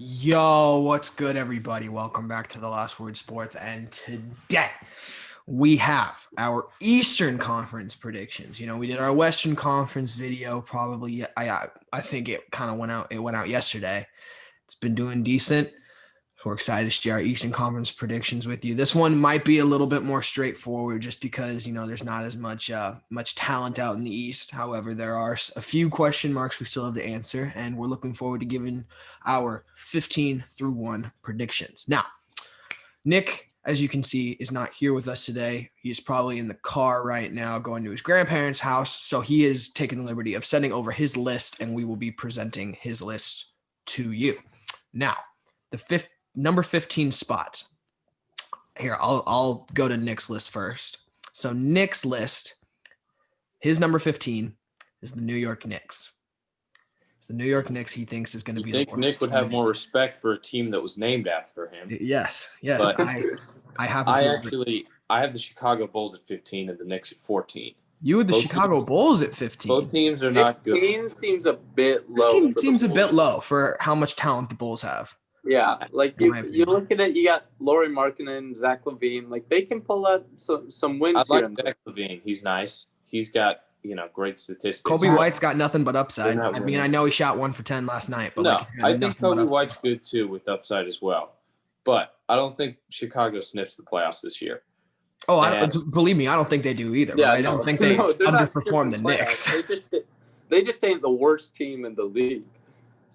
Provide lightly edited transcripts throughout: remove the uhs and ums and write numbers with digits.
Yo, what's good, everybody? Welcome back to TheLastWord Sports. And today we have our Eastern Conference predictions. We did our Western Conference video probably. I think it kind of went out. It went out yesterday. It's been doing decent. So we're excited to share our Eastern Conference predictions with you. This one might be a little bit more straightforward just because, there's not as much talent out in the East. However, there are a few question marks we still have to answer, and we're looking forward to giving our 15 through 1 predictions. Now, Nick, as you can see, is not here with us today. He's probably in the car right now going to his grandparents' house. So he is taking the liberty of sending over his list, and we will be presenting his list to you. Now, the number 15 spot. Here, I'll go to Nick's list first. So Nick's list, his number 15 is the New York Knicks. It's the New York Knicks he thinks is going to be the worst. Nick would have more respect for a team that was named after him. Yes. But I have I have the Chicago Bulls at 15 and the Knicks at 14. You had the Chicago Bulls at 15. Both teams are not good. 15 seems a bit low. It seems a bit low for how much talent the Bulls have. Yeah, like you look at it, you got Lauri Markkanen, Zach LaVine. Like they can pull out some wins. I like Zach LaVine. He's nice. He's got great statistics. Kobe White's got nothing but upside. I mean, I know he shot 1 for 10 last night, but I think Kobe White's good too with upside as well. But I don't think Chicago sniffs the playoffs this year. Oh, believe me, I don't think they do either. Yeah, I don't think they underperform the Knicks. They just ain't the worst team in the league.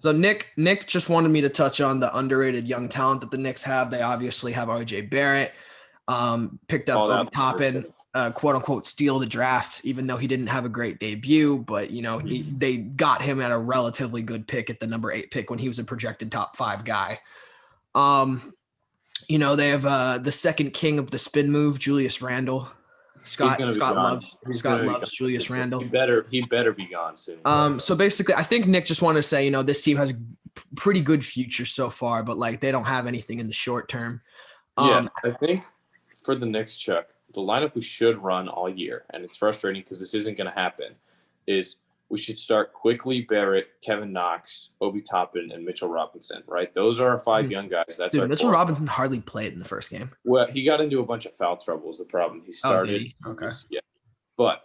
So Nick just wanted me to touch on the underrated young talent that the Knicks have. They obviously have RJ Barrett, picked up Obi Toppin, quote unquote steal the draft, even though he didn't have a great debut. But they got him at a relatively good pick at the number 8 pick when he was a projected top 5 guy. They have the second king of the spin move, Julius Randle. Scott loves Julius Randle. He better be gone soon. So basically, I think Nick just wanted to say, this team has a pretty good future so far, but they don't have anything in the short term. I think for the Knicks, Chuck, the lineup we should run all year, and it's frustrating because this isn't going to happen, is we should start quickly Barrett, Kevin Knox, Obi Toppin, and Mitchell Robinson, right? Those are our 5 young guys. That's Mitchell Robinson hardly played in the first game. Well, he got into a bunch of foul trouble is the problem. He started. Okay. Yeah. But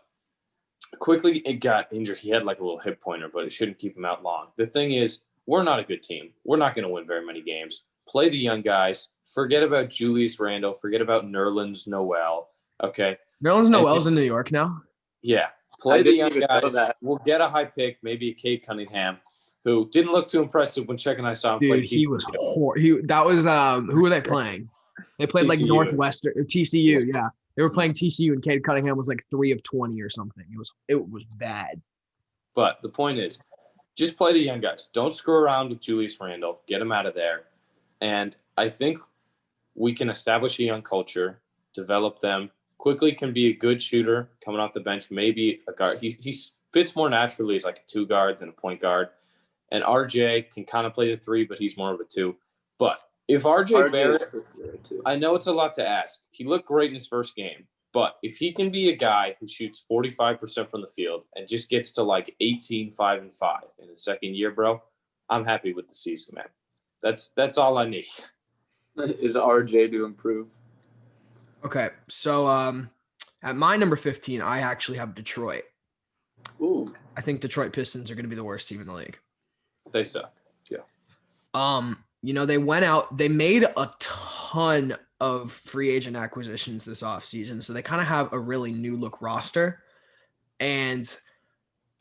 quickly it got injured. He had a little hip pointer, but it shouldn't keep him out long. The thing is, we're not a good team. We're not going to win very many games. Play the young guys. Forget about Julius Randle. Forget about Nerlens Noel. Okay? Nerlens Noel's in New York now? Yeah. Play the young guys. We'll get a high pick, maybe a Cade Cunningham, who didn't look too impressive when Chuck and I saw him play. He was that was who were they playing? They played TCU. Northwestern or TCU. Yeah, they were playing TCU, and Cade Cunningham was 3 of 20 or something. It was bad. But the point is, just play the young guys. Don't screw around with Julius Randle. Get him out of there. And I think we can establish a young culture, develop them. Quickly can be a good shooter coming off the bench, maybe a guard. He fits more naturally as a 2 guard than a point guard. And RJ can kind of play the 3, but he's more of a 2. But if RJ Barrett, I know it's a lot to ask. He looked great in his first game. But if he can be a guy who shoots 45% from the field and just gets to 18, 5, and 5 in his second year, bro, I'm happy with the season, man. That's all I need. Is RJ to improve? Okay, so at my number 15, I actually have Detroit. Ooh. I think Detroit Pistons are going to be the worst team in the league. They suck. Yeah. They went out, they made a ton of free agent acquisitions this offseason, so they kind of have a really new look roster. And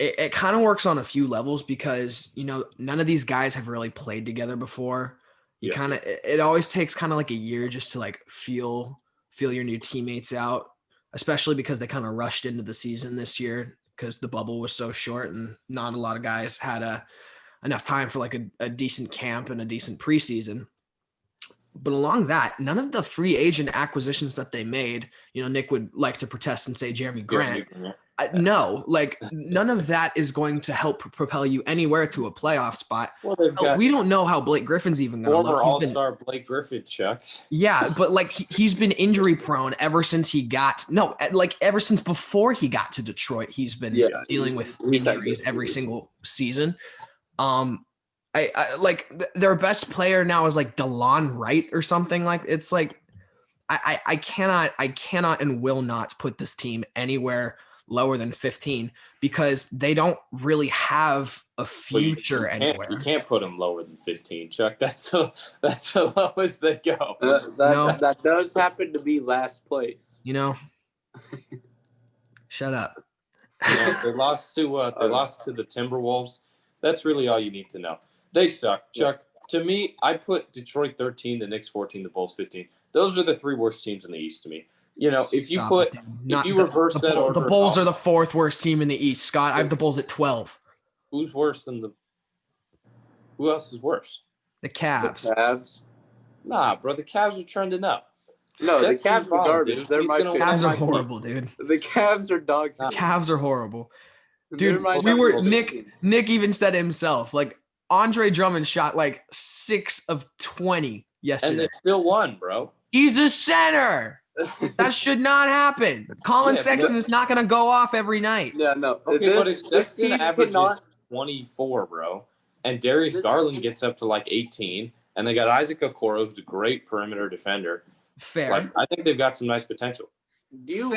it kind of works on a few levels because, none of these guys have really played together before. It always takes kind of a year just to feel your new teammates out, especially because they kind of rushed into the season this year because the bubble was so short and not a lot of guys had enough time for a decent camp and a decent preseason. But along that, none of the free agent acquisitions that they made, Nick would like to protest and say Jeremy Grant. No, none of that is going to help propel you anywhere to a playoff spot. Well, we don't know how Blake Griffin's even going to look. Former All-Star Blake Griffin, Chuck. Yeah, but he's been injury prone ever since ever since before he got to Detroit. He's been dealing with injuries every single season. I like their best player now is like DeLon Wright or something like it's like I cannot and will not put this team anywhere lower than 15 because they don't really have a future anywhere. You can't put them lower than 15, Chuck. That's the lowest they go. That does happen to be last place. Shut up. They lost to the Timberwolves. That's really all you need to know. They suck, Chuck. To me, I put Detroit 13, the Knicks 14, the Bulls 15. Those are the 3 worst teams in the East to me. If you reverse that order, the Bulls are the 4th worst team in the East, Scott. I have the Bulls at 12. Who's worse than who else is worse? The Cavs. The Cavs. Nah, bro, the Cavs are trending up. No, the Cavs are garbage. They're my Cavs are horrible, dude. The Cavs are dog. The Cavs are horrible. Dude, Nick even said himself, like Andre Drummond shot like 6 of 20 yesterday. And they still won, bro. He's a center. That should not happen. Colin Sexton is not going to go off every night. Yeah, no. Okay, but if Sexton averages 24, bro, and Darius Garland gets up to like 18, and they got Isaac Okoro, who's a great perimeter defender. Fair. Like, I think they've got some nice potential. Do you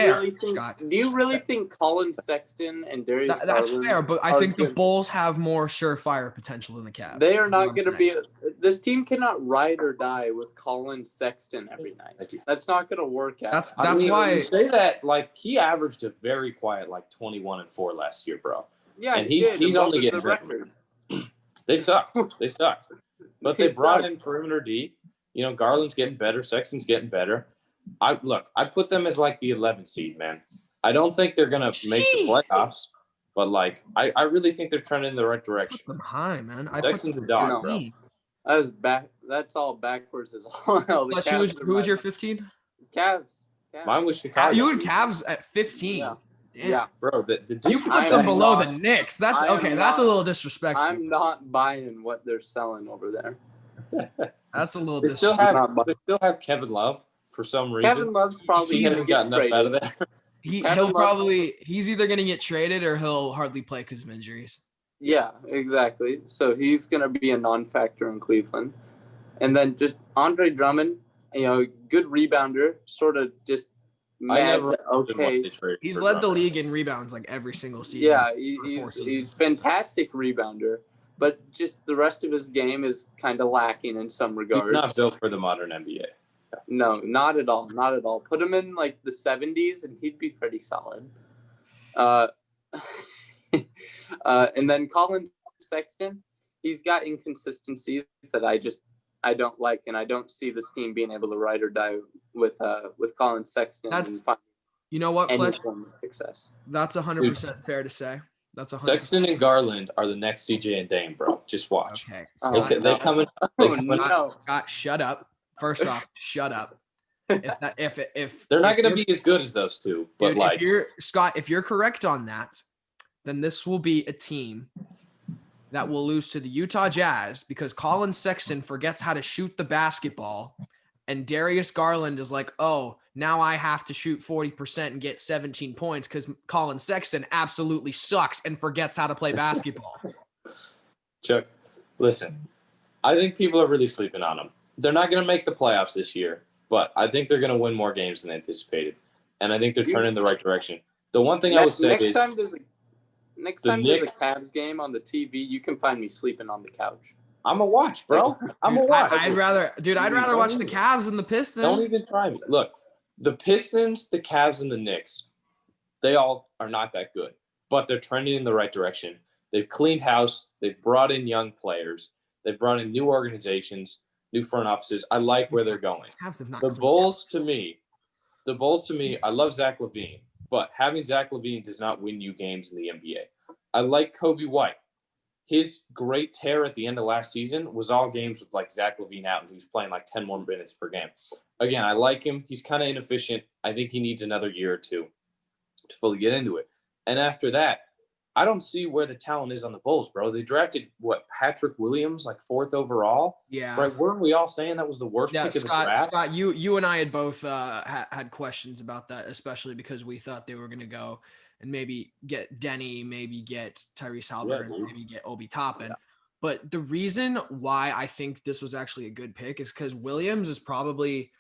really think Colin Sexton and Darius That's Garland fair, but I think the Bulls have more surefire potential than the Cavs. They are not going to be – this team cannot ride or die with Colin Sexton every night. That's not going to work out. That's why you say that, like, he averaged a very quiet, like, 21-4 last year, bro. Yeah, and he's only getting better. They suck. They suck. But they brought in perimeter D. Garland's getting better. Sexton's getting better. I put them as like the 11th seed, man. I don't think they're gonna make the playoffs, but like I really think they're trending in the right direction. Put them high, man. Sexton's a dog, bro. That's all backwards as all hell. Who was your 15? Cavs. Mine was Chicago. You had Cavs at 15. Yeah, bro. You put them below the Knicks. That's okay. That's a little disrespectful. I'm not buying what they're selling over there. That's a little. They still have Kevin Love for some reason. Kevin Love's probably he hasn't gotten up out of there. He's either going to get traded or he'll hardly play because of injuries. Yeah, exactly. So he's going to be a non-factor in Cleveland. And then just Andre Drummond, good rebounder, sort of just okay. He's led the league in rebounds like every single season. Yeah, he's fantastic rebounder, but just the rest of his game is kind of lacking in some regards. He's not built for the modern NBA. No, not at all. Not at all. Put him in like the 70s and he'd be pretty solid. And then Colin Sexton, he's got inconsistencies that I don't like, and I don't see this team being able to ride or die with Colin Sexton. You know what, Fletcher? Success. That's 100% fair to say. That's 100%. Sexton and Garland are the next CJ and Dame, bro. Just watch. Okay. They come in. Scott, shut up. First off, shut up. If they're not going to be as good as those two, but dude, like if you're correct on that, then this will be a team that will lose to the Utah Jazz because Colin Sexton forgets how to shoot the basketball, and Darius Garland is like, oh, now I have to shoot 40% and get 17 points because Colin Sexton absolutely sucks and forgets how to play basketball. Chuck, listen, I think people are really sleeping on him. They're not going to make the playoffs this year, but I think they're going to win more games than anticipated. And I think they're turning in the right direction. The one thing I will say is next time there's a Cavs game on the TV, you can find me sleeping on the couch. I'm a watch, bro. I'm a watch. I'd rather watch the Cavs than the Pistons. Don't even try me. Look, the Pistons, the Cavs, and the Knicks, they all are not that good, but they're trending in the right direction. They've cleaned house. They've brought in young players. They've brought in new organizations, new front offices. I like where they're going. The Bulls to me, I love Zach LaVine, but having Zach LaVine does not win you games in the NBA. I like Kobe White. His great tear at the end of last season was all games with like Zach LaVine out and he was playing like 10 more minutes per game. Again, I like him. He's kind of inefficient. I think he needs another year or two to fully get into it. And after that, I don't see where the talent is on the Bulls, bro. They drafted, Patrick Williams, like 4th overall? Yeah. Right, weren't we all saying that was the worst pick of the draft? Scott, you and I had both had questions about that, especially because we thought they were going to go and maybe get Denny, maybe get Tyrese Haliburton, maybe get Obi Toppin. Yeah. But the reason why I think this was actually a good pick is because Williams is probably,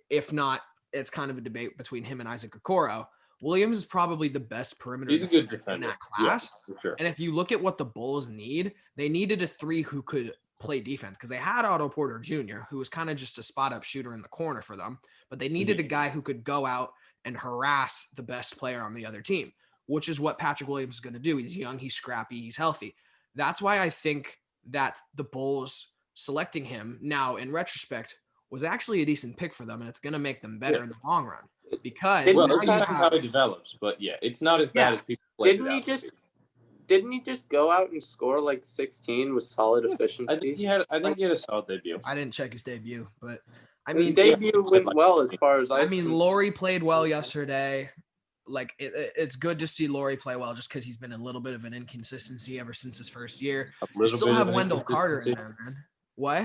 if not, it's kind of a debate between him and Isaac Okoro. Williams is probably the best perimeter He's a good defender in defender. that class. Yeah, for sure. And if you look at what the Bulls need, they needed a 3 who could play defense because they had Otto Porter Jr., who was kind of just a spot-up shooter in the corner for them. But they needed a guy who could go out and harass the best player on the other team, which is what Patrick Williams is going to do. He's young, he's scrappy, he's healthy. That's why I think that the Bulls selecting him now in retrospect was actually a decent pick for them, and it's going to make them better in the long run. Because it depends how he develops, but yeah, it's not as bad as people play. Didn't he just go out and score like 16 with solid efficiency? I think he had a solid debut. I didn't check his debut, but his debut went well as far as I mean, Laurie played well yesterday. Like it's good to see Laurie play well, just because he's been a little bit of an inconsistency ever since his first year. You still have Wendell Carter in there, man. What?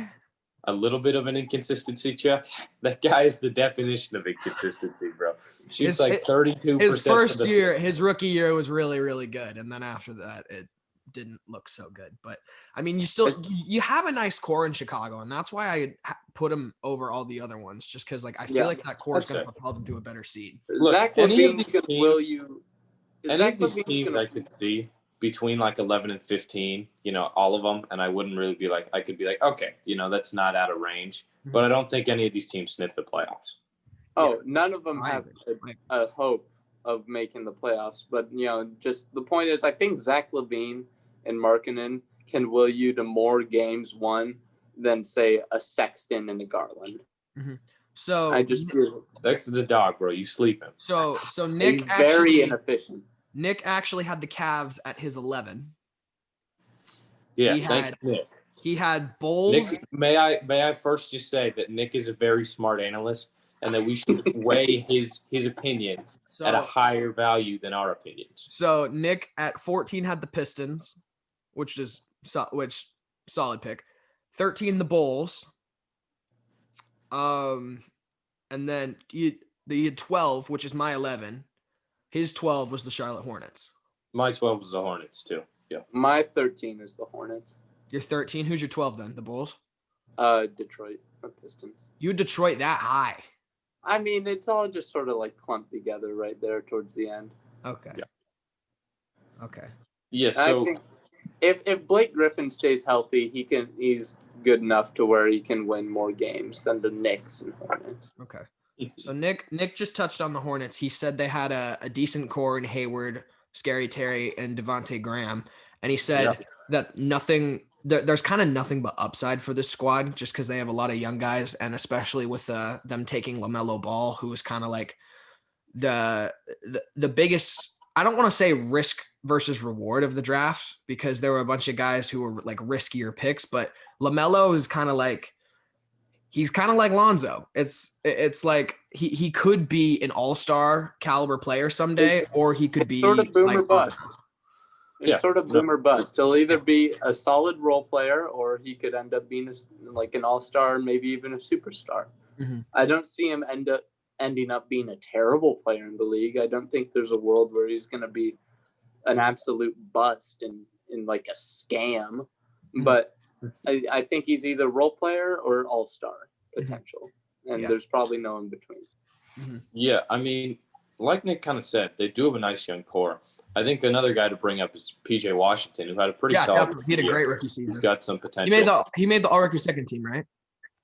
A little bit of an inconsistency, Chuck. That guy is the definition of inconsistency, bro. Shoots like 32%. His first year, his rookie year was really, really good, and then after that, it didn't look so good. But I mean, you have a nice core in Chicago, and that's why I put him over all the other ones, just because like I feel like that core is going to propel them to a better seed. Look, Zach LaVine's going to will you. Any of these teams I could see between like 11 and 15, all of them, and I wouldn't really be like, I could be like, okay, that's not out of range. Mm-hmm. But I don't think any of these teams sniff the playoffs. Oh, none of them have a hope of making the playoffs. But, just the point is, I think Zach LaVine and Markkanen can will you to more games won than, say, a Sexton and a Garland. Mm-hmm. So I just feel Sexton's a dog, bro. You sleep him. So Nick he's very inefficient. Nick actually had the Cavs at his 11. Yeah, thanks, Nick. He had Bulls. Nick, may I first just say that Nick is a very smart analyst, and that we should weigh his opinion at a higher value than our opinions. So Nick at 14 had the Pistons, which solid pick. 13 the Bulls. And then he had 12, which is my 11. His 12 was the Charlotte Hornets. My 12 was the Hornets too. Yeah. My 13 is the Hornets. Your 13. Who's your 12 then? The Bulls. Detroit Pistons. You Detroit that high? I mean, it's all just sort of like clumped together right there towards the end. Okay. Yeah. Okay. Yeah. So I think if Blake Griffin stays healthy, he's good enough to where he can win more games than the Knicks and Hornets. Okay. So Nick just touched on the Hornets. He said they had a decent core in Hayward, Scary Terry, and Devontae Graham. And he said that there's kind of nothing but upside for this squad just because they have a lot of young guys, and especially with them taking LaMelo Ball, who is kind of like the biggest, I don't want to say risk versus reward of the draft, because there were a bunch of guys who were like riskier picks, but LaMelo is kind of like, he's kind of like Lonzo. It's like he could be an all-star caliber player someday, or he could be sort of boomer like bust. It's sort of boomer bust. He'll either be a solid role player, or he could end up being like an all-star, maybe even a superstar. Mm-hmm. I don't see him ending up being a terrible player in the league. I don't think there's a world where he's going to be an absolute bust in like a scam. Mm-hmm. But I think he's either role player or all-star potential. And there's probably no in between. Mm-hmm. Yeah, I mean, like Nick kind of said, they do have a nice young core. I think another guy to bring up is PJ Washington, who had a pretty solid he had a great rookie season. He's got some potential. He made the all-rookie second team, right?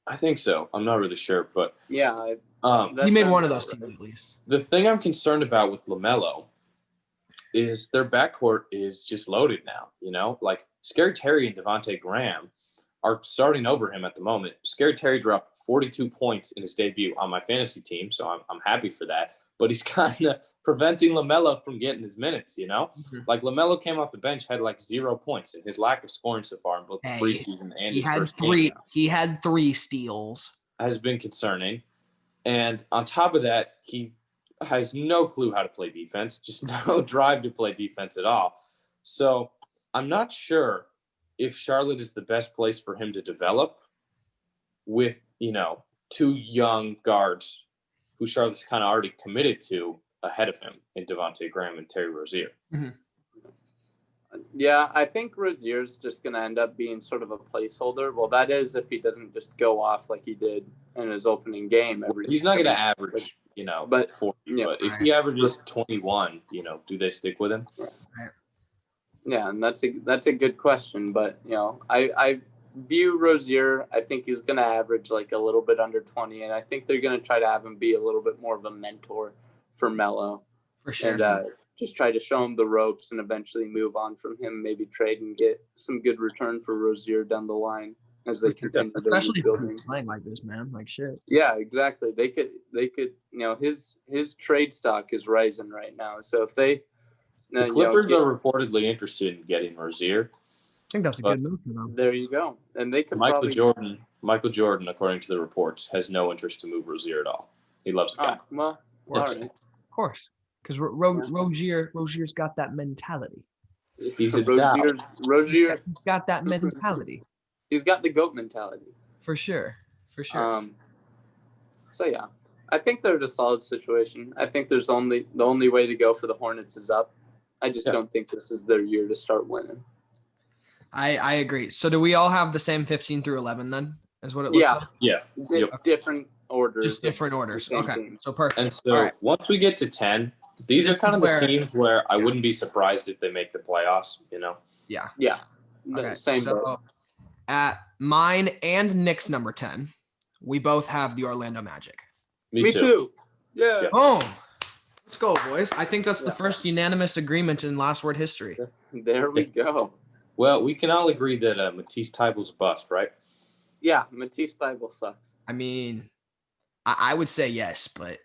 I think so. I'm not really sure, but yeah, he made one of those teams at least. The thing I'm concerned about with LaMelo is their backcourt is just loaded now. Like Scary Terry and Devontae Graham are starting over him at the moment. Scary Terry dropped 42 points in his debut on my fantasy team, so I'm happy for that. But he's kind of preventing LaMelo from getting his minutes, Mm-hmm. Like LaMelo came off the bench, had like 0 points, and his lack of scoring so far in both the preseason and his first game he had 3 steals. Has been concerning. And on top of that, he has no clue how to play defense, just no drive to play defense at all. So I'm not sure if Charlotte is the best place for him to develop with, 2 young guards who Charlotte's kind of already committed to ahead of him in Devontae Graham and Terry Rozier. Mm-hmm. Yeah, I think Rozier's just going to end up being sort of a placeholder. Well, that is if he doesn't just go off like he did in his opening game. He's not going to average, but 40. yeah, but if he averages 21, do they stick with him? Yeah, and that's a good question. But I view Rozier. I think he's going to average like a little bit under 20, and I think they're going to try to have him be a little bit more of a mentor for Melo. For sure. And just try to show him the ropes and eventually move on from him, maybe trade and get some good return for Rozier down the line as they continue their especially rebuilding. playing like this, man. Like shit. Yeah, exactly. They could his trade stock is rising right now. So if they the Clippers are reportedly interested in getting Rozier. I think that's a good move for them. There you go. And they could Michael Jordan, according to the reports, has no interest to move Rozier at all. He loves the guy. Well, all right. Of course. Because Rozier's got that mentality. He's a Rozier. He's got that mentality. He's got the GOAT mentality. For sure. So yeah, I think they're in a solid situation. I think the only way to go for the Hornets is up. I just don't think this is their year to start winning. I agree. So do we all have the same 15 through 11 then? Is what it looks like? Yeah. Just different orders. Just different orders. Okay. So perfect. And so once we get to 10, these are kind of the teams where I wouldn't be surprised if they make the playoffs, Yeah. Yeah. Okay. Same so at mine and Nick's number 10, we both have the Orlando Magic. Me too. Yeah. Boom. Let's go, boys. I think that's the first unanimous agreement in Last Word history. There we go. Well, we can all agree that Matisse Thybulle's a bust, right? Yeah, Matisse Thybulle sucks. I mean, I would say yes, but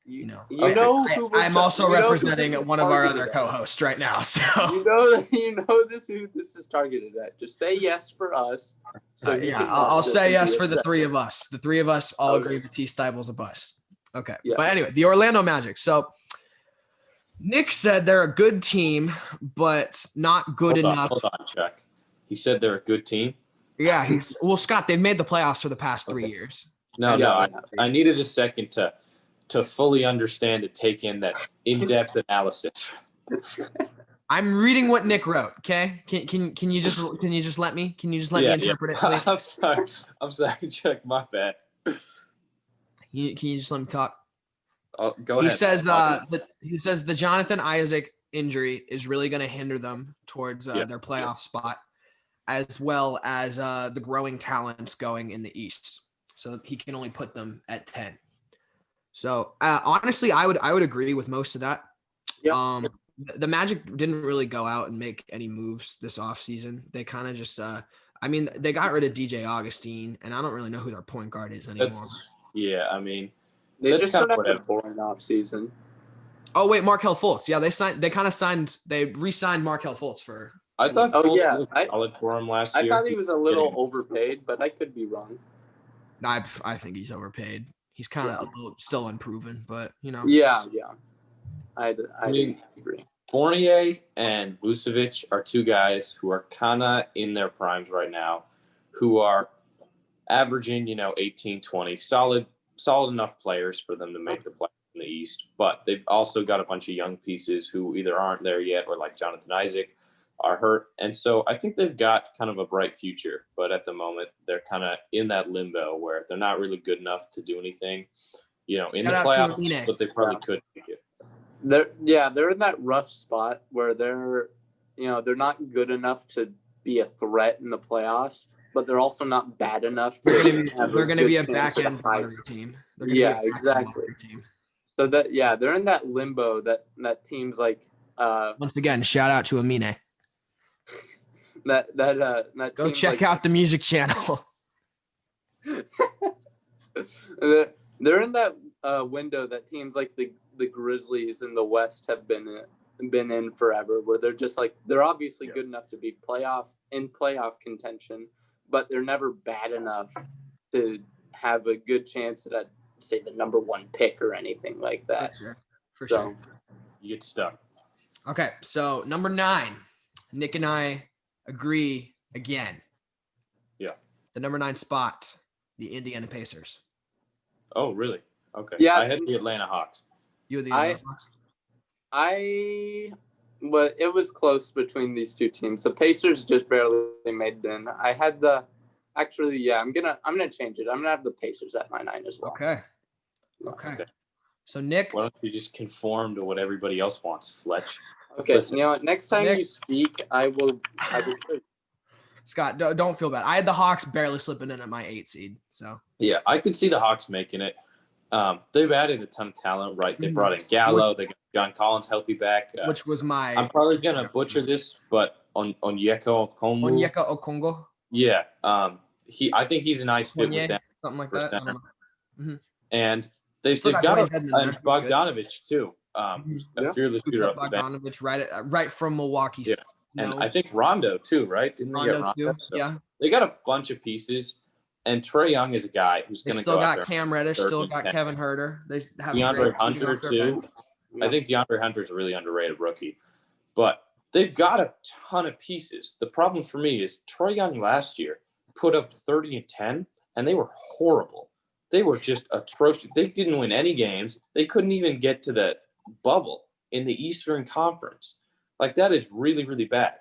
I'm also representing one of our other co-hosts right now. So who this is targeted at. Just say yes for us. So I'll say yes for the three of us. The three of us all agree Matisse Thybulle's a bust. Okay. Yeah. But anyway, the Orlando Magic. So Nick said they're a good team, but not good enough. Hold on, Chuck. He said they're a good team? Yeah. Scott, they've made the playoffs for the past 3 years. No, I needed a second to fully understand and take in that in-depth analysis. I'm reading what Nick wrote. Okay, can you just let me interpret it, please? I'm sorry, Chuck. My bad. Can you just let me talk? Go ahead. He says the Jonathan Isaac injury is really going to hinder them towards their playoff spot, as well as the growing talents going in the East. So he can only put them at 10. So honestly, I would agree with most of that. Yeah. The Magic didn't really go out and make any moves this offseason. They kind of just they got rid of DJ Augustine, and I don't really know who their point guard is anymore. They just kind of a boring offseason. Oh wait, Markelle Fultz. Yeah, they re-signed Markelle Fultz for. I thought Fultz looked solid for him last year. I thought he was a little overpaid, but I could be wrong. I think he's overpaid. He's kind of still unproven, but Yeah. I agree. Fournier and Vucevic are two guys who are kind of in their primes right now, who are averaging, 18, 20, solid enough players for them to make the playoffs in the East. But they've also got a bunch of young pieces who either aren't there yet or, like Jonathan Isaac, are hurt. And so I think they've got kind of a bright future. But at the moment, they're kind of in that limbo where they're not really good enough to do anything, in the playoffs, but they probably could make it. They're in that rough spot where they're not good enough to be a threat in the playoffs, but they're also not bad enough to they're going to be a back end lottery team. Exactly. Team. So they're in that limbo that teams like once again, shout out to Amine. That go check out the music channel. They're in that window that teams like the Grizzlies in the West have been in forever, where they're just like they're obviously good enough to be playoff contention, but they're never bad enough to have a good chance at say the number 1 pick or anything like that. For sure. You get stuck. Okay, so number 9, Nick and I agree again. Yeah. The number 9 spot, the Indiana Pacers. Oh, really? Okay. Yeah. I had the Atlanta Hawks. You were the Atlanta Hawks? but it was close between these two teams. The Pacers just barely made it in. I had actually, yeah, I'm gonna change it. I'm gonna have the Pacers at my 9 as well. Okay. So Nick, Why don't you just conform to what everybody else wants, Fletch? Okay, Listen. next time Nick. you speak, I will. Scott, don't feel bad. I had the Hawks barely slipping in at my 8 seed. So yeah, I could see the Hawks making it. They've added a ton of talent, right? They brought in Gallo. They got John Collins healthy back. which was my. I'm probably gonna butcher this, but Onyeka Okongwu. Onyeka Okongo. Yeah. I think he's a nice fit with them. Something like that. I don't know. And they've Still got got Dwayne Dedmon there. and Bogdanovich too. A fearless shooter up the bench. Bogdanovich, right from Milwaukee. Yeah. And I think Rondo too, right? Didn't they get Rondo too. So Yeah. they got a bunch of pieces. And Trae Young is a guy who's They going to still go out got there. Cam Reddish, still got 10. Kevin Huerter. They have DeAndre Hunter too. I think DeAndre Hunter is a really underrated rookie, but they've got a ton of pieces. The problem for me is Trae Young last year put up 30 and 10, and they were horrible. They were just atrocious. They didn't win any games. They couldn't even get to the bubble in the Eastern Conference. Like, that is really, really bad.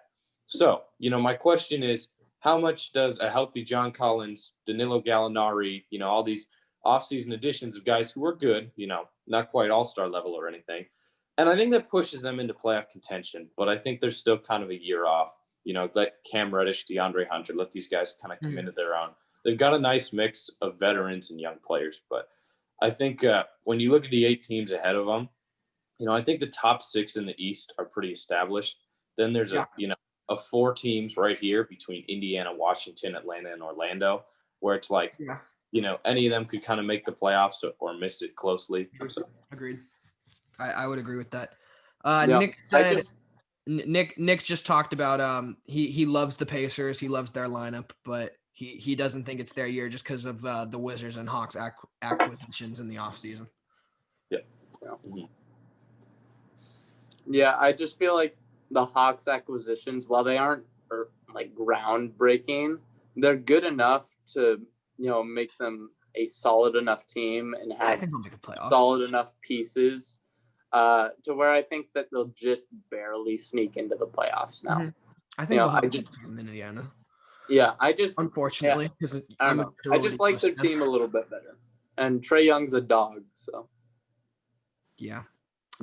So, my question is, how much does a healthy John Collins, Danilo Gallinari, all these offseason additions of guys who are good, not quite all-star level or anything. And I think that pushes them into playoff contention, but I think they're still kind of a year off. Let Cam Reddish, DeAndre Hunter, let these guys kind of come into their own. They've got a nice mix of veterans and young players, but I think when you look at the 8 teams ahead of them, I think the top 6 in the East are pretty established. Then there's a 4 teams right here between Indiana, Washington, Atlanta, and Orlando, where it's like, any of them could kind of make the playoffs or miss it closely. So. Agreed. I would agree with that. Yeah, Nick said Nick just talked about he loves the Pacers, he loves their lineup, but he doesn't think it's their year just because of the Wizards and Hawks acquisitions in the offseason. Yeah. Yeah, I just feel like the Hawks acquisitions, while they aren't like groundbreaking, they're good enough to make them a solid enough team and I have think they'll make a playoff. solid enough pieces to where I think that they'll just barely sneak into the playoffs now. Mm-hmm. I think they'll have in Indiana. Yeah, unfortunately, because I just like their team a little bit better, and Trae Young's a dog, so yeah.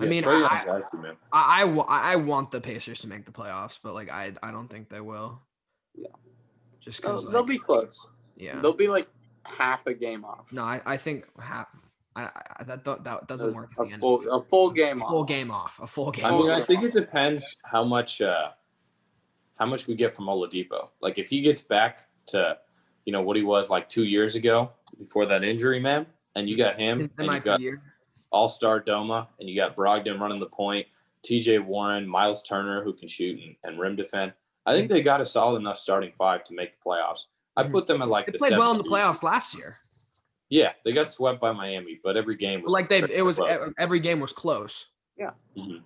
I mean, I want the Pacers to make the playoffs, but I don't think they will. Yeah, just because they'll be close. Yeah, they'll be like half a game off. No, I think half. That doesn't work. A full game off. Full game off. A full game. I mean, I think it depends how much we get from Oladipo. Like, if he gets back to what he was like 2 years ago before that injury, man, and you got him, and you got all-star Doma, and you got Brogdon running the point, TJ Warren, Miles Turner, who can shoot and rim defend. I think they got a solid enough starting 5 to make the playoffs. I put them at they played well in the playoffs last year. Yeah, they got swept by Miami, but every game was every game was close. Yeah. Mm-hmm.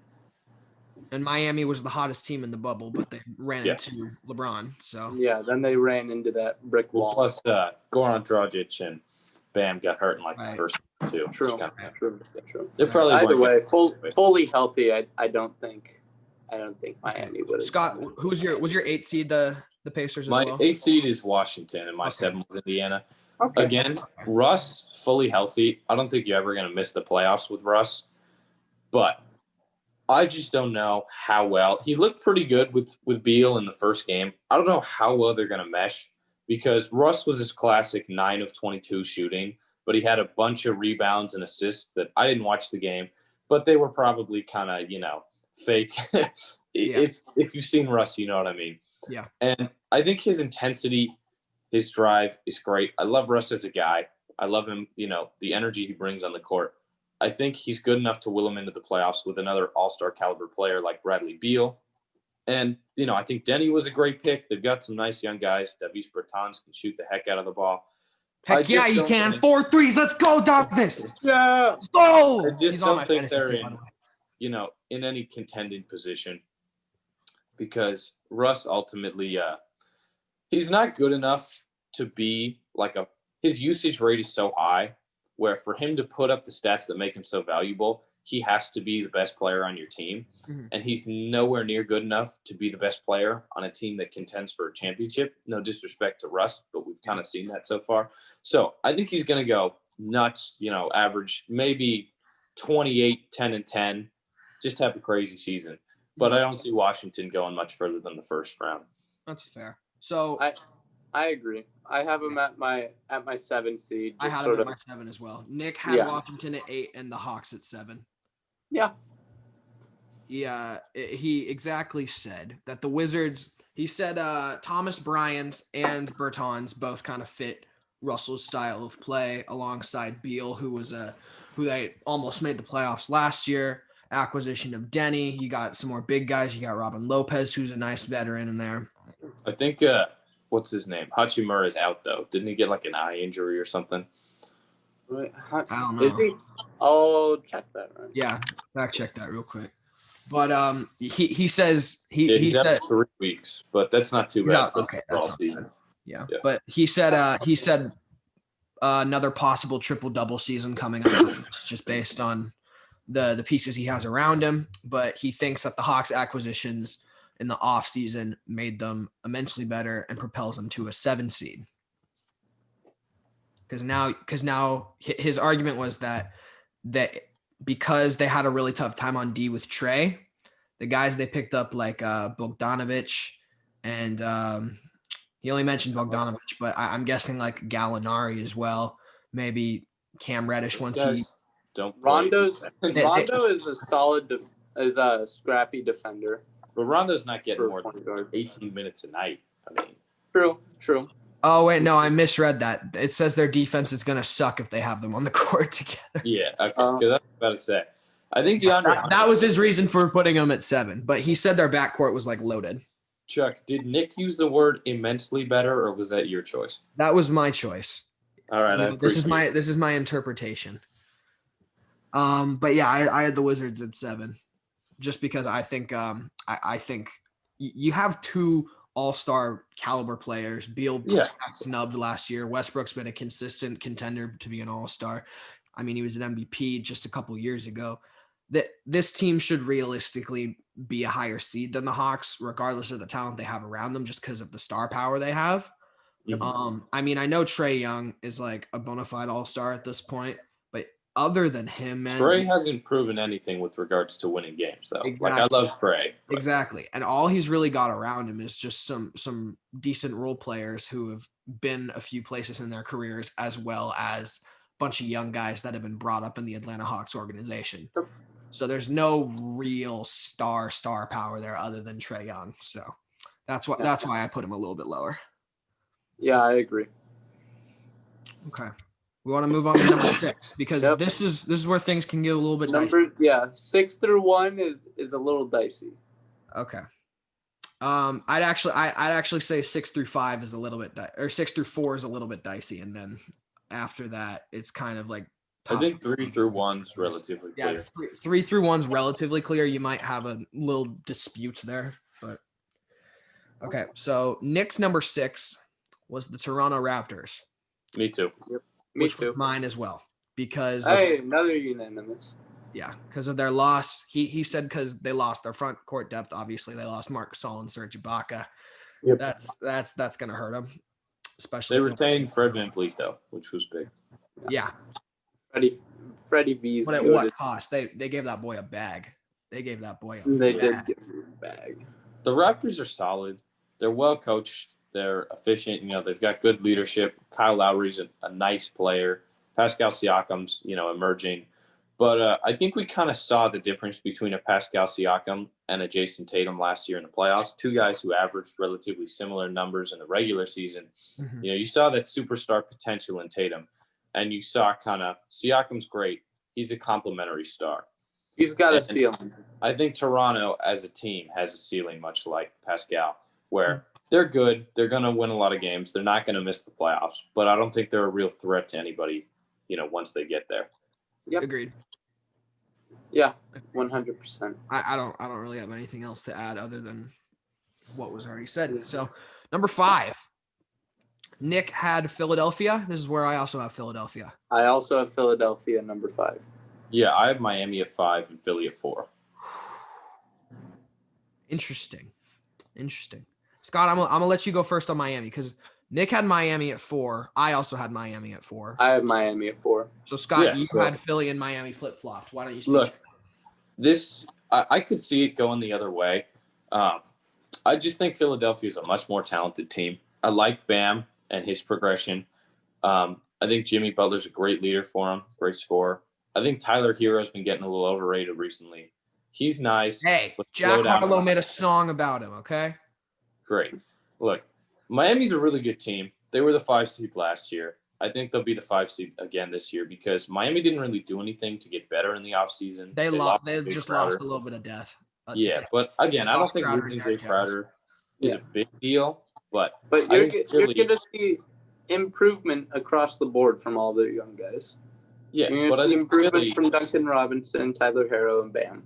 And Miami was the hottest team in the bubble, but they ran into LeBron. So then they ran into that brick wall. Plus, Goran Dragic and Bam got hurt in the first 2. True. They're probably either way, fully healthy. I don't think Miami would. Scott, was your 8 seed the Pacers as well? My 8 seed is Washington, and my 7 was Indiana. Okay. Again, Russ fully healthy. I don't think you're ever going to miss the playoffs with Russ, but I just don't know how well. He looked pretty good with Beal in the first game. I don't know how well they're going to mesh because Russ was his classic 9 of 22 shooting, but he had a bunch of rebounds and assists that I didn't watch the game, but they were probably kind of, fake. If you've seen Russ, you know what I mean. Yeah. And I think his intensity, his drive is great. I love Russ as a guy. I love him, the energy he brings on the court. I think he's good enough to will him into the playoffs with another all-star caliber player like Bradley Beal. And, I think Denny was a great pick. They've got some nice young guys. Davis Bertans can shoot the heck out of the ball. Heck yeah, you can. 4 threes. Let's go, Davis. Yeah. Go. I just don't think they're in any contending position because Russ ultimately he's not good enough to be his usage rate is so high where for him to put up the stats that make him so valuable, he has to be the best player on your team. Mhm. And he's nowhere near good enough to be the best player on a team that contends for a championship. No disrespect to Russ, but we've kind of seen that so far. So I think he's going to go nuts, average maybe 28, 10 and 10, just have a crazy season. But I don't see Washington going much further than the first round. That's fair. So I agree. I have him at my 7 seed. I had him at my 7 as well. Nick had Washington at 8 and the Hawks at 7. Yeah. Yeah, he exactly said that the Wizards. He said Thomas Bryant and Bertans both kind of fit Russell's style of play alongside Beal, who they almost made the playoffs last year. Acquisition of Denny. You got some more big guys. You got Robin Lopez, who's a nice veteran in there. I think what's his name? Hachimura is out though. Didn't he get like an eye injury or something? I don't know. Is he? I'll check that. Right? Yeah, fact check that real quick. But he says he's said, out for 3 weeks, but that's not too bad. Okay, that's not bad. Yeah, but he said another possible triple-double season coming up, just based on the pieces he has around him. But he thinks that the Hawks acquisitions in the offseason made them immensely better and propels them to a 7 seed. Because now his argument was that because they had a really tough time on D with Trey, the guys they picked up like Bogdanovich and he only mentioned Bogdanovich, but I'm guessing like Gallinari as well. Maybe Cam Reddish once he Rondo is a solid is a scrappy defender. But Rondo's not getting more than 18 minutes a night. I mean, true. Oh wait, no, I misread that. It says their defense is gonna suck if they have them on the court together. Yeah, okay, because I was about to say. I think DeAndre. That was his reason for putting them at 7, but he said their backcourt was like loaded. Chuck, did Nick use the word immensely better, or was that your choice? That was my choice. All right, this is my interpretation. But yeah, I had the Wizards at 7, just because I think I think you have 2 all-star caliber players. Beal got snubbed last year. Westbrook's been a consistent contender to be an all-star. I mean, he was an MVP just a couple years ago. This team should realistically be a higher seed than the Hawks, regardless of the talent they have around them, just because of the star power they have. Mm-hmm. I mean, I know Trae Young is like a bona fide all-star at this point, but other than him, man, Trae hasn't proven anything with regards to winning games, though. Exactly. Like, I love Trae. But... Exactly. And all he's really got around him is just some decent role players who have been a few places in their careers, as well as a bunch of young guys that have been brought up in the Atlanta Hawks organization. So there's no real star power there other than Trae Young. So that's why I put him a little bit lower. Yeah, I agree. Okay. We want to move on to number 6 because this is where things can get a little bit dicey. Yeah, 6 through 1 is a little dicey. Okay. I'd actually say 6 through 5 is a little bit or 6 through 4 is a little bit dicey, and then after that it's kind of like I think 3 through 1's relatively clear. Yeah, 3 through 1's relatively clear. You might have a little dispute there, but okay. So Nick's number 6 was the Toronto Raptors. Me too. Yep. Which was mine as well, because another unanimous. Yeah, because of their loss. He said because they lost their front court depth. Obviously, they lost Marc Gasol and Serge Ibaka. Yep. That's gonna hurt them. Especially they retained Fred VanVleet though, which was big. Yeah. Freddie V's. But at what cost? They gave that boy a bag. They gave that boy a bag. They did give him a bag. The Raptors are solid. They're well coached. They're efficient. They've got good leadership. Kyle Lowry's a nice player. Pascal Siakam's, emerging. But I think we kind of saw the difference between a Pascal Siakam and a Jason Tatum last year in the playoffs. 2 guys who averaged relatively similar numbers in the regular season. Mm-hmm. You saw that superstar potential in Tatum. And you saw kind of Siakam's great. He's a complimentary star. He's got a ceiling. I think Toronto as a team has a ceiling much like Pascal, where they're good. They're going to win a lot of games. They're not going to miss the playoffs. But I don't think they're a real threat to anybody, once they get there. Yep. Agreed. Yeah, 100%. I don't really have anything else to add other than what was already said. So, number 5. Nick had Philadelphia. This is where I also have Philadelphia. I also have Philadelphia number 5. Yeah, I have Miami at 5 and Philly at 4. Interesting. Scott, I'm gonna let you go first on Miami because Nick had Miami at 4. I also had Miami at 4. I have Miami at 4. So Scott, Yeah, you so- had Philly and Miami flip flopped. Why don't you speak? Look, I could see it going the other way. I just think Philadelphia is a much more talented team. I like Bam and his progression. I think Jimmy Butler's a great leader for him, great scorer. I think Tyler Hero's been getting a little overrated recently. He's nice. Hey, but Jack slow down. Harlow made a song about him. Okay. Great. Look, Miami's a really good team. They were the 5 seed last year. I think they'll be the 5 seed again this year because Miami didn't really do anything to get better in the offseason. They lost. They just lost a little bit of depth. Yeah, but again, I don't think Crowder losing and Jay Derrick Crowder is a big deal. But But I you're think going Philly, to see improvement across the board from all the young guys. yeah, You're but going to I see think improvement Philly, from Duncan Robinson, Tyler Hero, and Bam.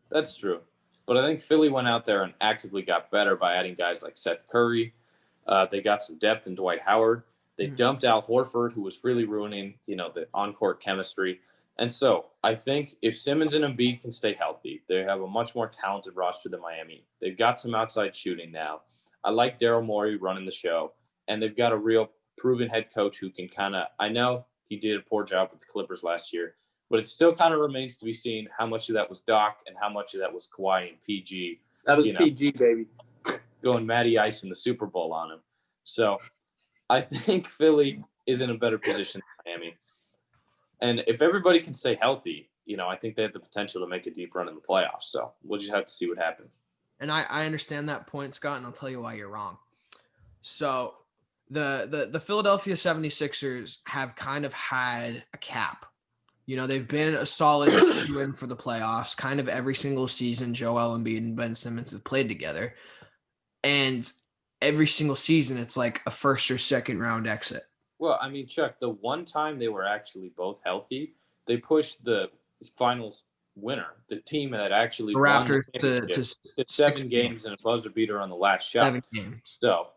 that's true. But I think Philly went out there and actively got better by adding guys like Seth Curry. They got some depth in Dwight Howard. They dumped Al Horford, who was really ruining, the on-court chemistry. And so I think if Simmons and Embiid can stay healthy, they have a much more talented roster than Miami. They've got some outside shooting now. I like Daryl Morey running the show, and they've got a real proven head coach who can I know he did a poor job with the Clippers last year, but it still kind of remains to be seen how much of that was Doc and how much of that was Kawhi and PG. That was PG, baby. Going Matty Ice in the Super Bowl on him. So I think Philly is in a better position than Miami. And if everybody can stay healthy, I think they have the potential to make a deep run in the playoffs. So we'll just have to see what happens. And I understand that point, Scott, and I'll tell you why you're wrong. So the Philadelphia 76ers have kind of had a cap. They've been a solid win for the playoffs kind of every single season. Joel Embiid and Ben Simmons have played together. And every single season, it's like a first or second round exit. Well, I mean, Chuck, the one time they were actually both healthy, they pushed the finals winner, the team that actually won the championship, to 7 games and a buzzer beater on the last shot. 7 games. So,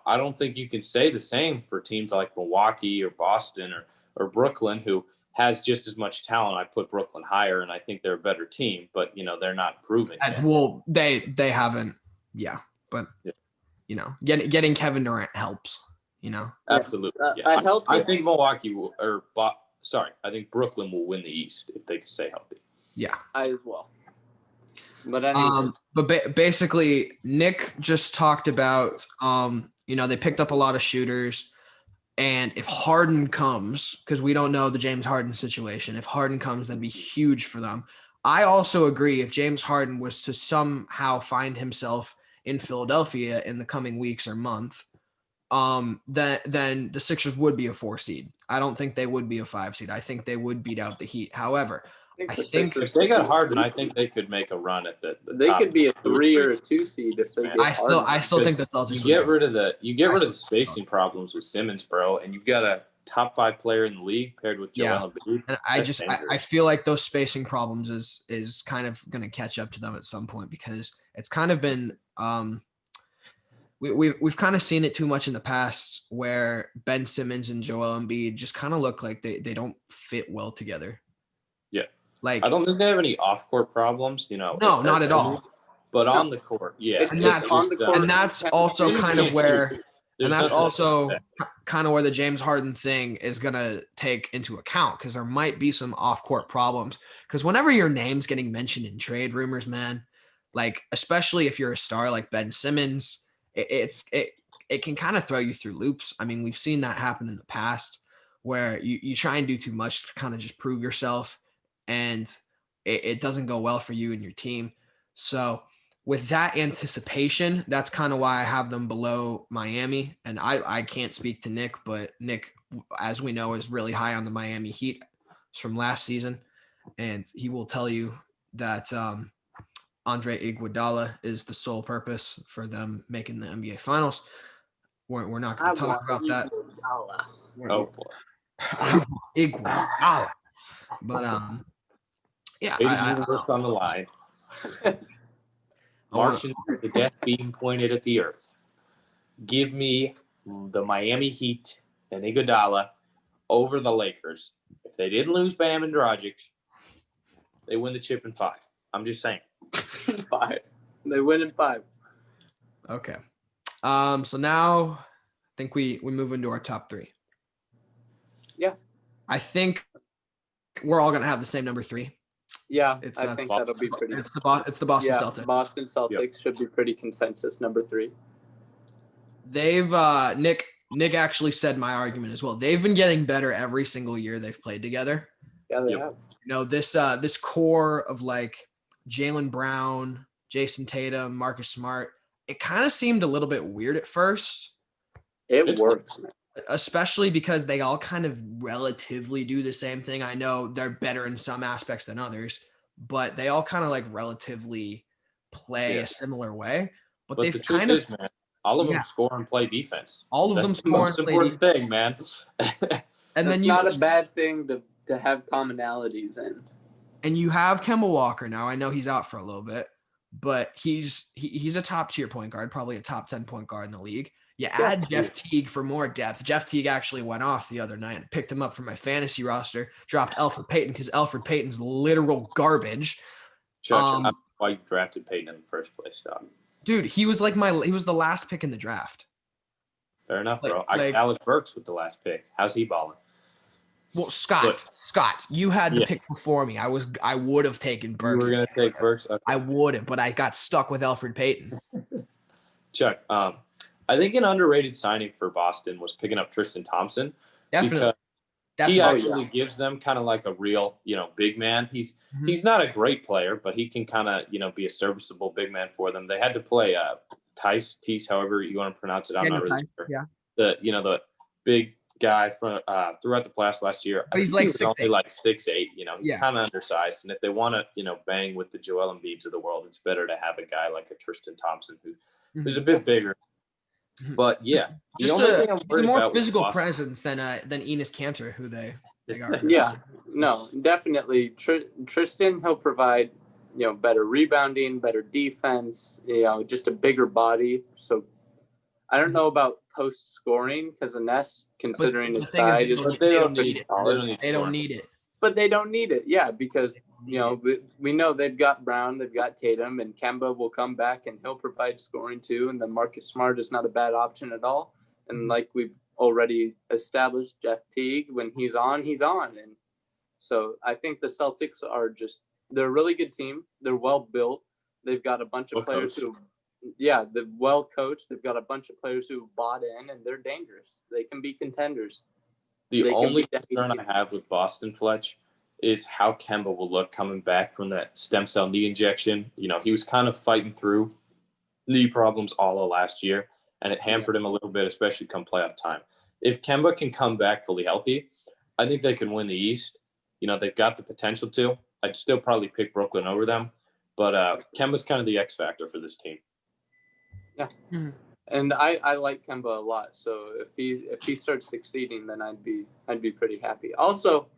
I don't think you can say the same for teams like Milwaukee or Boston or Brooklyn, who has just as much talent. I put Brooklyn higher, and I think they're a better team, but, they're not proven yet. Well, they haven't. Yeah. But, getting Kevin Durant helps. Absolutely. Yeah. I think Milwaukee will, I think Brooklyn will win the East if they can stay healthy. Yeah, I as well. But anyways, basically, Nick just talked about, they picked up a lot of shooters, and if Harden comes, because we don't know the James Harden situation, if Harden comes, that'd be huge for them. I also agree if James Harden was to somehow find himself in Philadelphia in the coming weeks or month, then the Sixers would be a 4 seed. I don't think they would be a 5 seed. I think they would beat out the Heat. However, I think if they got Harden, I think they could make a run at the they top could be a 3 or a 2 seed if they get Harden. I still think the Celtics. You get rid of the spacing problems with Simmons, bro, and you've got a top 5 player in the league paired with Joel Embiid. And I feel like those spacing problems is kind of going to catch up to them at some point because it's kind of been we've kind of seen it too much in the past where Ben Simmons and Joel Embiid just kind of look like they don't fit well together. Yeah. Like I don't think they have any off-court problems, No, not at all. But on the court, yeah. It's just on the court. And that's also kind of where the James Harden thing is going to take into account because there might be some off-court problems. Because whenever your name's getting mentioned in trade rumors, man, like especially if you're a star like Ben Simmons, it can kind of throw you through loops. I mean, we've seen that happen in the past where you try and do too much to kind of just prove yourself, and it doesn't go well for you and your team. So with that anticipation, that's kind of why I have them below Miami. And I can't speak to Nick, but Nick, as we know, is really high on the Miami Heat from last season. And he will tell you that Andre Iguodala is the sole purpose for them making the NBA Finals. We're not going to talk about that. Oh, boy. Iguodala. But, yeah. Universe on the line. Martian, the death beam pointed at the earth. Give me the Miami Heat and Iguodala over the Lakers. If they didn't lose Bam and Dragic, They win the chip in 5. I'm just saying. 5. They win in 5. Okay. So now I think we move into our top 3. Yeah. I think we're all gonna have the same number 3. Yeah, It's I think that'll be pretty. It's the Boston Celtics. Boston Celtics should be pretty consensus number 3. They've Nick actually said my argument as well. They've been getting better every single year they've played together. Yeah, they have. You know, this core of like Jaylen Brown, Jason Tatum, Marcus Smart, it kind of seemed a little bit weird at first. It works, man. Especially because they all kind of relatively do the same thing. I know they're better in some aspects than others, but they all kind of like relatively play a similar way. But they've the truth kind of is, man, all of them score and play defense. All of them score and play defense. That's the most important thing, man. And That's then not a bad thing to have commonalities in. And you have Kemba Walker now. I know he's out for a little bit, but he's a top tier point guard, probably a top 10 point guard in the league. You add Jeff Teague for more depth. Jeff Teague actually went off the other night and picked him up for my fantasy roster, dropped Elfrid Payton because Elfrid Payton's literal garbage. Chuck, why you drafted Payton in the first place, dog? Dude, he was the last pick in the draft. Fair enough, bro. Alex Burks with the last pick. How's he balling? Well, Scott, you had the pick before me. I would have taken Burks. You were gonna take Burks? Okay. I would have, but I got stuck with Elfrid Payton. Chuck, I think an underrated signing for Boston was picking up Tristan Thompson. Definitely. He actually gives them kind of like a real, big man. He's not a great player, but he can kind of, be a serviceable big man for them. They had to play Tice, however you want to pronounce it. I'm not really sure. Yeah. The big guy from throughout the class last year. But he's like 6'8". Only like 6'8". He's kind of undersized. And if they want to, bang with the Joel Embiids of the world, it's better to have a guy like a Tristan Thompson who's a bit bigger. But yeah, just a more physical presence than Enes Kanter, who they got. Yeah, no, definitely. Tristan, he'll provide better rebounding, better defense. Just a bigger body. So I don't know about post scoring because Ines, considering his size, they don't need it. But they don't need it, yeah, because we know they've got Brown, they've got Tatum, and Kemba will come back and he'll provide scoring too. And then Marcus Smart is not a bad option at all. And like we've already established, Jeff Teague, when he's on. And so I think the Celtics they're a really good team. They're well built. They've got a bunch of players they're well coached. They've got a bunch of players who bought in, and they're dangerous. They can be contenders. The only concern I have with Boston, Fletch, is how Kemba will look coming back from that stem cell knee injection. He was kind of fighting through knee problems all of last year, and it hampered him a little bit, especially come playoff time. If Kemba can come back fully healthy, I think they can win the East. They've got the potential to. I'd still probably pick Brooklyn over them, but Kemba's kind of the X factor for this team. Yeah. Mm-hmm. And I like Kemba a lot, so if he starts succeeding, then I'd be pretty happy. Also,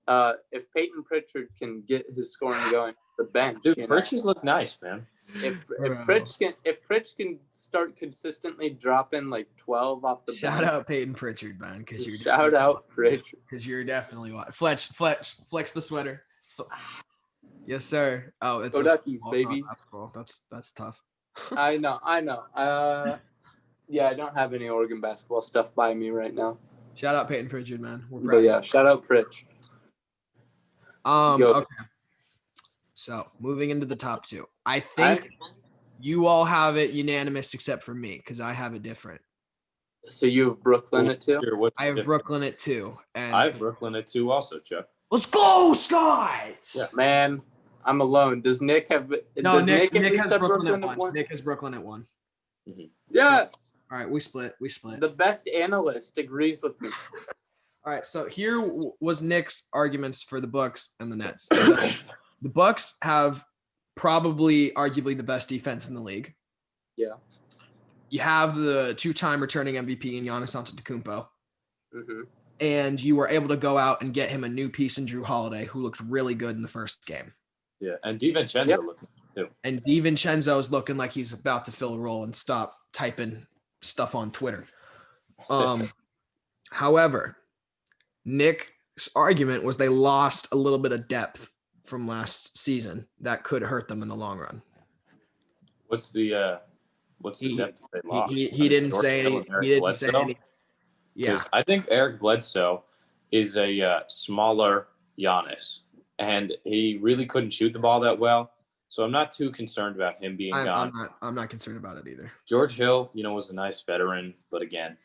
if Peyton Pritchard can get his scoring going at the bench, dude, Pritchard's look nice, man. If Pritch can start consistently dropping like 12 off the bench. Shout out Peyton Pritchard, man, because you're definitely Fletch flex the sweater. Yes, sir. Oh, it's Duckies, baby. That's tough. I know. Yeah, I don't have any Oregon basketball stuff by me right now. Shout out Peyton Pritchard, man. But yeah, shout out Pritch. Okay. So moving into the top 2, I think you all have it unanimous except for me because I have it different. So you have Brooklyn at 2? Sure, I have Brooklyn at 2, and I have Brooklyn at 2 also, Chuck. Let's go, Scott! Yeah, man. I'm alone. Does Nick have? No, Nick has Brooklyn at 1. Nick has Brooklyn at 1. Mm-hmm. Yes. All right, we split. The best analyst agrees with me. All right, so here was Nick's arguments for the Bucks and the Nets. The Bucks have probably, arguably, the best defense in the league. Yeah. You have the 2-time returning MVP in Giannis Antetokounmpo. Mm-hmm. And you were able to go out and get him a new piece in Drew Holiday, who looked really good in the first game. Yeah, and DiVincenzo looking too. And DiVincenzo is looking like he's about to fill a role and stop typing stuff on Twitter. However, Nick's argument was they lost a little bit of depth from last season that could hurt them in the long run. What's the depth they lost? He didn't say any. He didn't say any. Yeah, because I think Eric Bledsoe is a smaller Giannis, and he really couldn't shoot the ball that well. So I'm not too concerned about him being gone. I'm not concerned about it either. George Hill, was a nice veteran, but again,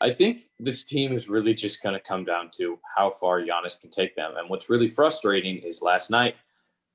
I think this team is really just going to come down to how far Giannis can take them. And what's really frustrating is last night,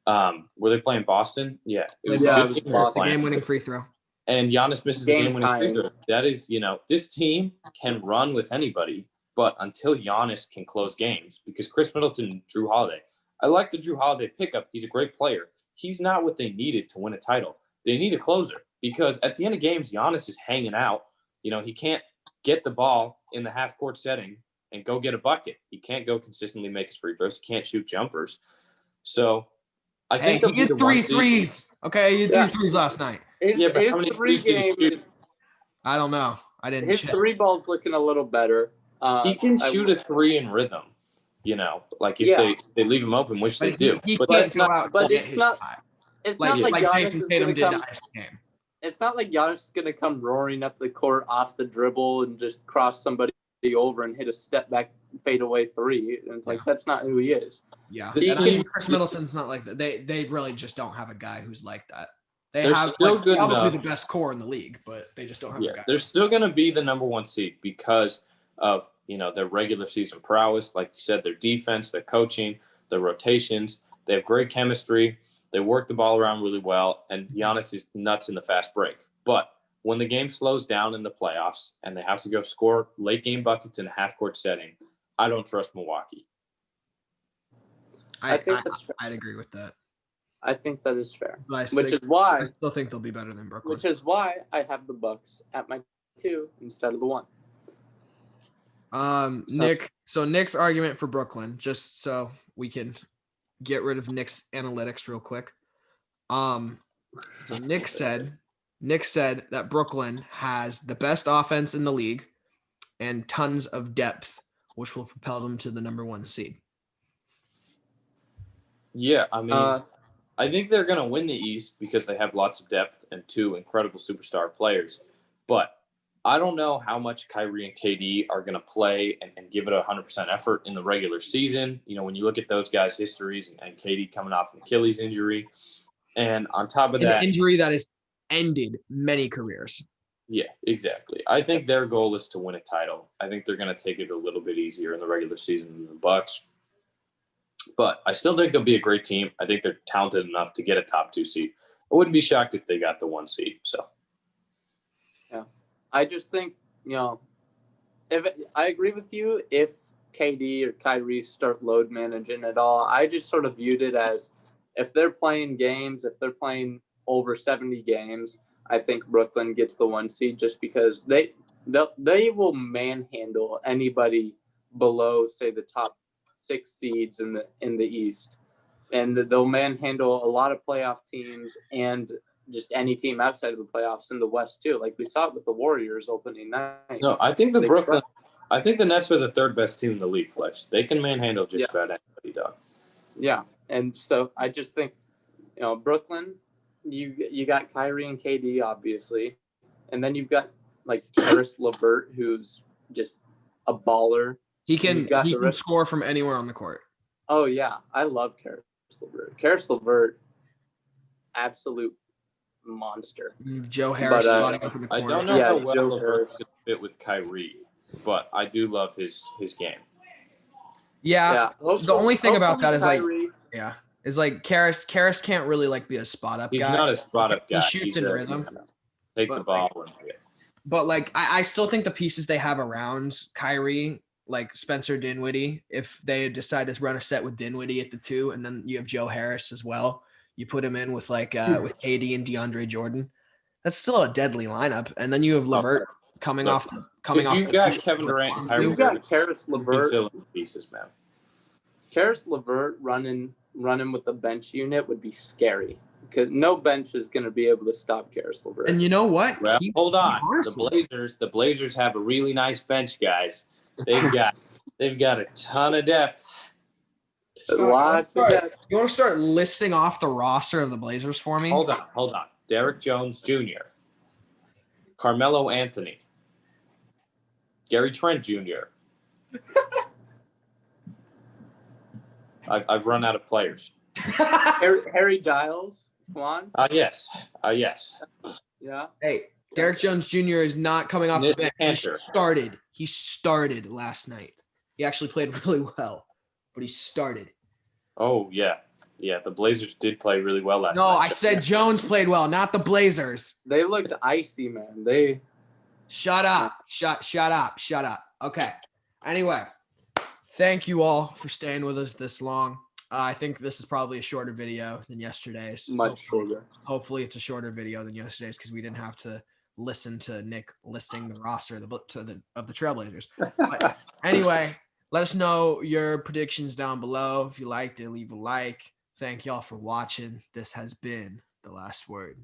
were they playing Boston? Yeah, it was the game-winning free throw. And Giannis misses the game-winning free throw. That is, this team can run with anybody, but until Giannis can close games, because Chris Middleton, Drew Holiday, I like the Drew Holiday pickup. He's a great player. He's not what they needed to win a title. They need a closer because at the end of games, Giannis is hanging out. He can't get the ball in the half-court setting and go get a bucket. He can't go consistently make his free throws. He can't shoot jumpers. So I think he hit 3 threes. Okay, he hit 3 threes last night. His 3 games. I don't know. I didn't. His 3 ball's looking a little better. He can shoot a 3 in rhythm. Like if they leave him open, which they do. But can't go out. But it's not. It's not like Jason Tatum did ice game. It's not like Giannis is gonna come roaring up the court off the dribble and just cross somebody over and hit a step back fadeaway 3. And it's like that's not who he is. Yeah, Chris Middleton's not like that. They really just don't have a guy who's like that. They're have still good probably enough. the best core in the league, but they just don't have a guy. They're still going to be the number 1 seed because of their regular season prowess. Like you said, their defense, their coaching, their rotations. They have great chemistry. They work the ball around really well, and Giannis is nuts in the fast break. But when the game slows down in the playoffs and they have to go score late game buckets in a half-court setting, I don't trust Milwaukee. I'd agree with that. I think that is fair. Which is why I still think they'll be better than Brooklyn. Which is why I have the Bucks at my 2 instead of the 1. Nick's argument for Brooklyn, just so we can get rid of Nick's analytics real quick. So Nick said that Brooklyn has the best offense in the league and tons of depth, which will propel them to the number 1 seed. Yeah, I mean, I think they're going to win the East because they have lots of depth and 2 incredible superstar players. But I don't know how much Kyrie and KD are going to play and give it 100% effort in the regular season. When you look at those guys' histories and KD coming off an Achilles injury. And on top of that, an injury that has ended many careers. Yeah, exactly. I think their goal is to win a title. I think they're going to take it a little bit easier in the regular season than the Bucks. But I still think they'll be a great team. I think they're talented enough to get a top 2 seed. I wouldn't be shocked if they got the 1 seed. So, yeah, I just think I agree with you. If KD or Kyrie start load managing at all, I just sort of viewed it as if they're playing games, if they're playing over 70 games, I think Brooklyn gets the 1 seed just because they will manhandle anybody below, say, the top 6 seeds in the East, and they'll manhandle a lot of playoff teams and just any team outside of the playoffs in the West too. Like we saw it with the Warriors opening night. No, I think the Nets are the 3rd best team in the league, Fletch. They can manhandle just about anybody, dog. Yeah, and so I just think, Brooklyn, you got Kyrie and KD obviously, and then you've got like Karis LeVert, who's just a baller. He can score from anywhere on the court. Oh yeah, I love Karis LeVert. Karis LeVert, absolute monster. Joe Harris slotting up in the corner. I don't know how well LeVert could fit with Kyrie, but I do love his game. Yeah. The only thing about that is Kyrie, is like Karis can't really be a spot up guy. He's not a spot up guy. He shoots in rhythm. Take the ball. But I still think the pieces they have around Kyrie, like Spencer Dinwiddie, if they decide to run a set with Dinwiddie at the 2, and then you have Joe Harris as well, you put him in with with KD and DeAndre Jordan, that's still a deadly lineup. And then you have LeVert coming off. You've got Kevin Durant and Kyrie. You've got Karis LeVert. Pieces, man. Karis LeVert running with the bench unit would be scary because no bench is going to be able to stop Karis LeVert. And you know what? Well, hold on. The Blazers have a really nice bench, guys. They've got a ton of depth. Lots of depth. You want to start listing off the roster of the Blazers for me? Hold on. Derek Jones Jr., Carmelo Anthony, Gary Trent Jr. I've run out of players. Harry Giles. Come on. Yes. Yeah. Hey, Derek Jones Jr. is not coming off the bench. Cantor. He started last night. He actually played really well, but he started. Oh, yeah. Yeah, the Blazers did play really well last night. No, I said Jones played well, not the Blazers. They looked icy, man. They Shut up. Shut up. Okay. Anyway, thank you all for staying with us this long. I think this is probably a shorter video than yesterday's. much shorter. Hopefully it's a shorter video than yesterday's because we didn't have to listen to Nick listing the roster of the Trailblazers. But anyway, let us know your predictions down below. If you liked it, leave a like. Thank y'all for watching. This has been The Last Word.